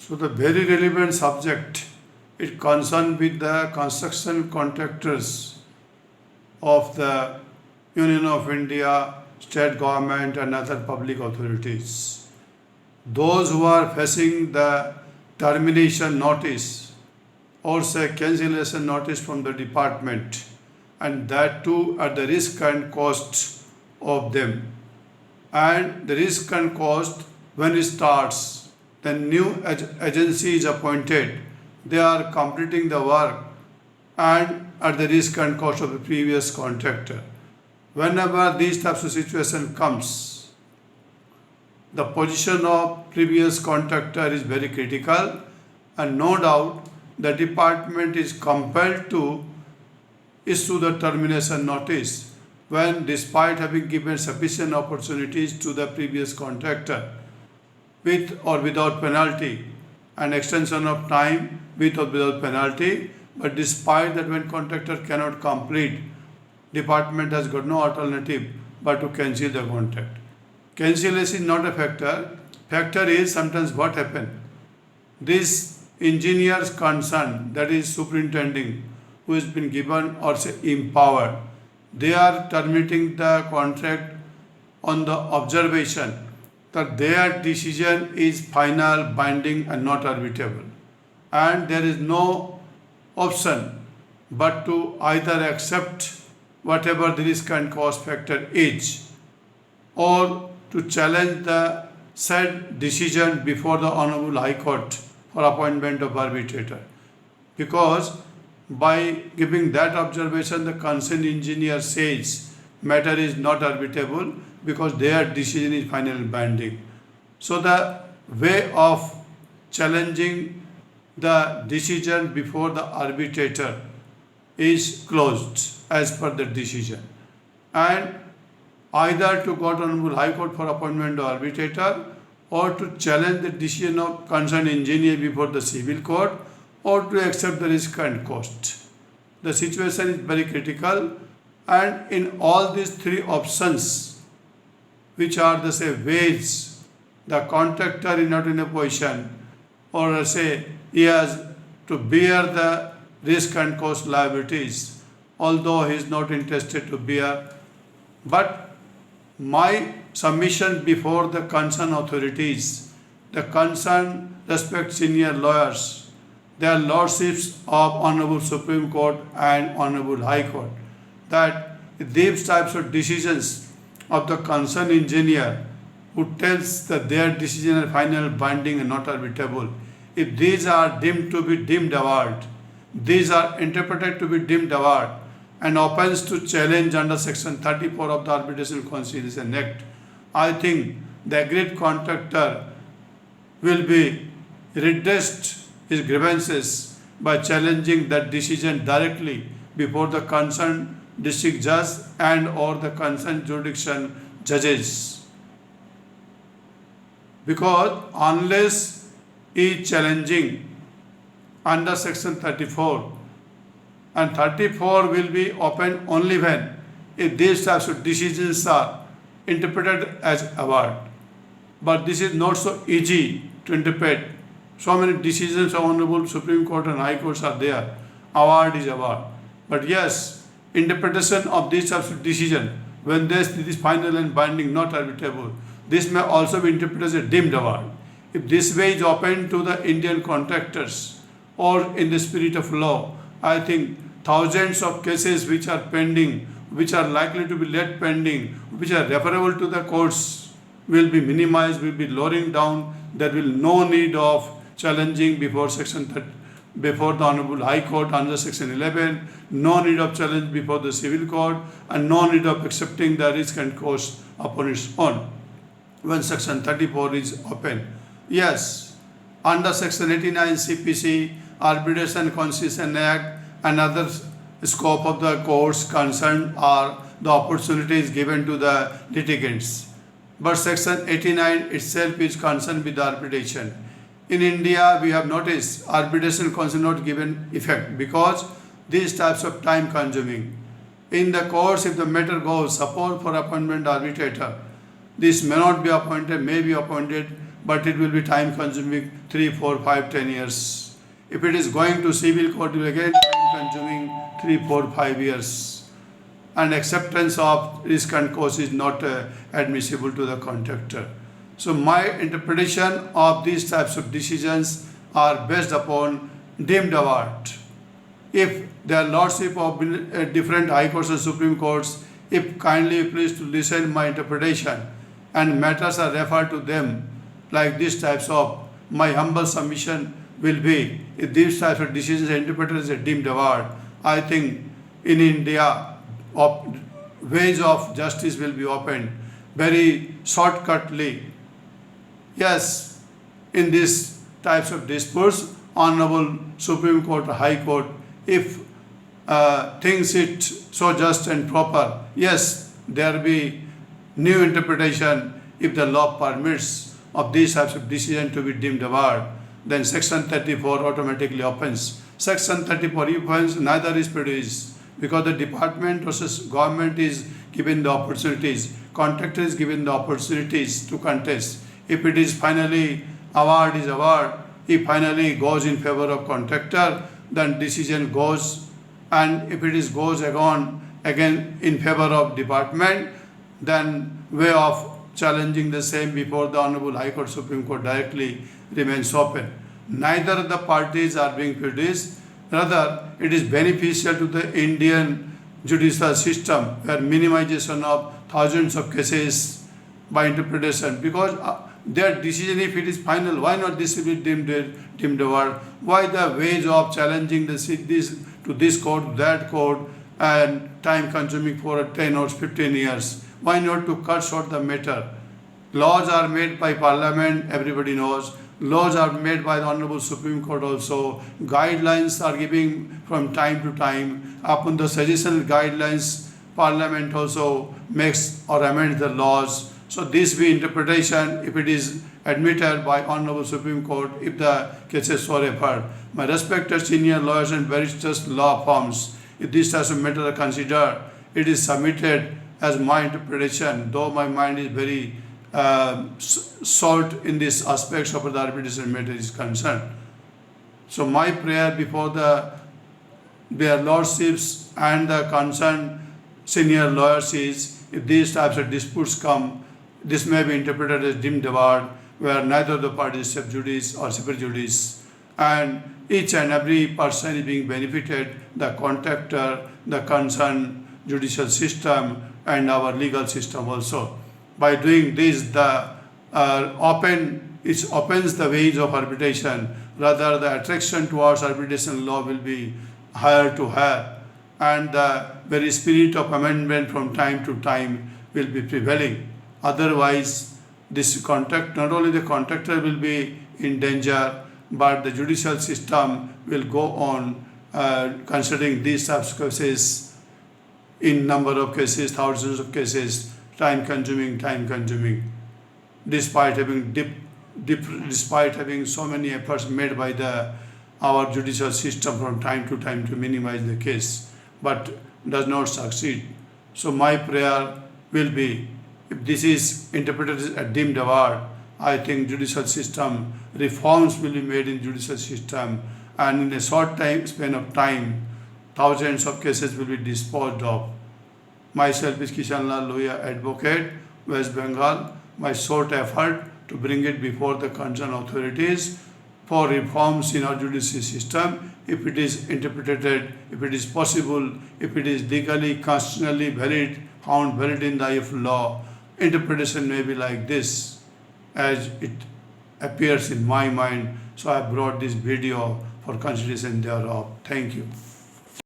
So the very relevant subject is concerned with the construction contractors of the Union of India, state government and other public authorities. Those who are facing the termination notice or say cancellation notice from the department, and that too at the risk and cost of them. And the risk and cost, when it starts, the new agency is appointed, they are completing the work and at the risk and cost of the previous contractor. Whenever these types of situation comes, the position of previous contractor is very critical, and no doubt the department is compelled to issue the termination notice when, despite having given sufficient opportunities to the previous contractor, with or without penalty, an extension of time with or without penalty, but despite that, when contractor cannot complete, department has got no alternative but to cancel the contract. Cancellation is not a factor. Factor is sometimes what happen. This engineer's concern, that is superintending, who has been given or say empowered, they are terminating the contract on the observation that their decision is final, binding and not arbitrable. And there is no option but to either accept whatever the risk and cost factor is, or to challenge the said decision before the Honorable High Court for appointment of arbitrator. Because by giving that observation, the concerned engineer says matter is not arbitrable because their decision is final and binding. So the way of challenging the decision before the arbitrator is closed as per the decision, and either to go to Honorable High Court for appointment of arbitrator, or to challenge the decision of concerned engineer before the civil court, or to accept the risk and cost. The situation is very critical, and in all these three options, which are the say ways, the contractor is not in a position, or say he has to bear the risk and cost liabilities, although he is not interested to bear. But my submission before the concerned authorities, the concerned respect senior lawyers, their lordships of Honorable Supreme Court and Honorable High Court, that these types of decisions of the concerned engineer who tells that their decision is final, binding and not arbitrable, if these are deemed to be deemed award, these are interpreted to be deemed award and opens to challenge under section 34 of the Arbitration Conciliation Act, I think the agreed contractor will be redressed his grievances by challenging that decision directly before the concerned district judge and or the concerned jurisdiction judges. Because unless he is challenging under section 34, and 34 will be open only when if these types of decisions are interpreted as award. But this is not so easy to interpret. So many decisions of Honorable Supreme Court and High Courts are there. Award is award. But yes, interpretation of these types of decision, when this is final and binding, not arbitrable, this may also be interpreted as a deemed award. If this way is open to the Indian contractors or in the spirit of law, I think thousands of cases which are pending, which are likely to be left pending, which are referable to the courts, will be minimized, will be lowering down. There will no need of challenging before section 30, before the Honorable High Court under section 11, no need of challenge before the civil court, and no need of accepting the risk and cost upon its own when section 34 is open. Yes, under section 89 CPC, Arbitration Conciliation Act, and other scope of the courts concerned are the opportunities given to the litigants. But section 89 itself is concerned with the arbitration. In India, we have noticed arbitration concern not given effect because these types of time consuming. In the courts, if the matter goes, suppose for appointment arbitrator, this may not be appointed, may be appointed, but it will be time consuming 3, 4, 5, 10 years. If it is going to civil court, it will again time consuming 3, 4, 5 years. And acceptance of risk and cost is not admissible to the contractor. So my interpretation of these types of decisions are based upon deemed award. If their lordship of different high courts and supreme courts, if kindly please to listen my interpretation and matters are referred to them, like these types of, my humble submission will be, if these types of decisions are interpreted as a deemed award, I think in India, ways of justice will be opened very shortcutly. Yes, in these types of disputes, Honorable Supreme Court or High Court, if thinks it so just and proper, yes, there be new interpretation if the law permits of these types of decision to be deemed award, then Section 34 automatically opens. Section 34 opens, neither is produced, because the department versus government is given the opportunities, contractor is given the opportunities to contest. If it is finally award is award, if finally goes in favor of contractor, then decision goes, and if it is goes again in favor of department, then way of challenging the same before the Honorable High Court, Supreme Court directly remains open. Neither of the parties are being prejudiced. Rather, it is beneficial to the Indian judicial system where minimization of thousands of cases by interpretation, because their decision, if it is final, why not this will be deemed award? Why the ways of challenging this to this court, that court, and time consuming for 10 or 15 years? Why not to cut short the matter? Laws are made by Parliament, everybody knows. Laws are made by the Honorable Supreme Court also. Guidelines are giving from time to time. Upon the suggestion guidelines, Parliament also makes or amends the laws. So this be interpretation if it is admitted by Honorable Supreme Court if the cases so referred. My respected senior lawyers and barristers, law firms, if this types of matter are considered, it is submitted as my interpretation, though my mind is very salt in this aspects of the arbitration matter is concerned. So my prayer before their lordships and the concerned senior lawyers is, if these types of disputes come, this may be interpreted as deemed award, where neither of the parties is sub judice or super judice, and each and every person is being benefited, the contractor, the concerned judicial system, and our legal system also. By doing this, it opens the ways of arbitration. Rather, the attraction towards arbitration law will be higher to higher, and the very spirit of amendment from time to time will be prevailing. Otherwise, this contract, not only the contractor will be in danger, but the judicial system will go on considering these types of cases in number of cases, thousands of cases, time consuming, despite having despite having so many efforts made by our judicial system from time to time to minimize the case, but does not succeed. So my prayer will be, if this is interpreted as a deemed award, I think judicial system reforms will be made in judicial system, and in a short span of time, thousands of cases will be disposed of. Myself is Kishan Lal Lohia, advocate, West Bengal. My short effort to bring it before the concerned authorities for reforms in our judicial system, if it is interpreted, if it is possible, if it is legally, constitutionally valid, found valid in the eye of law, interpretation may be like this, as it appears in my mind. So I brought this video for consideration thereof. Thank you.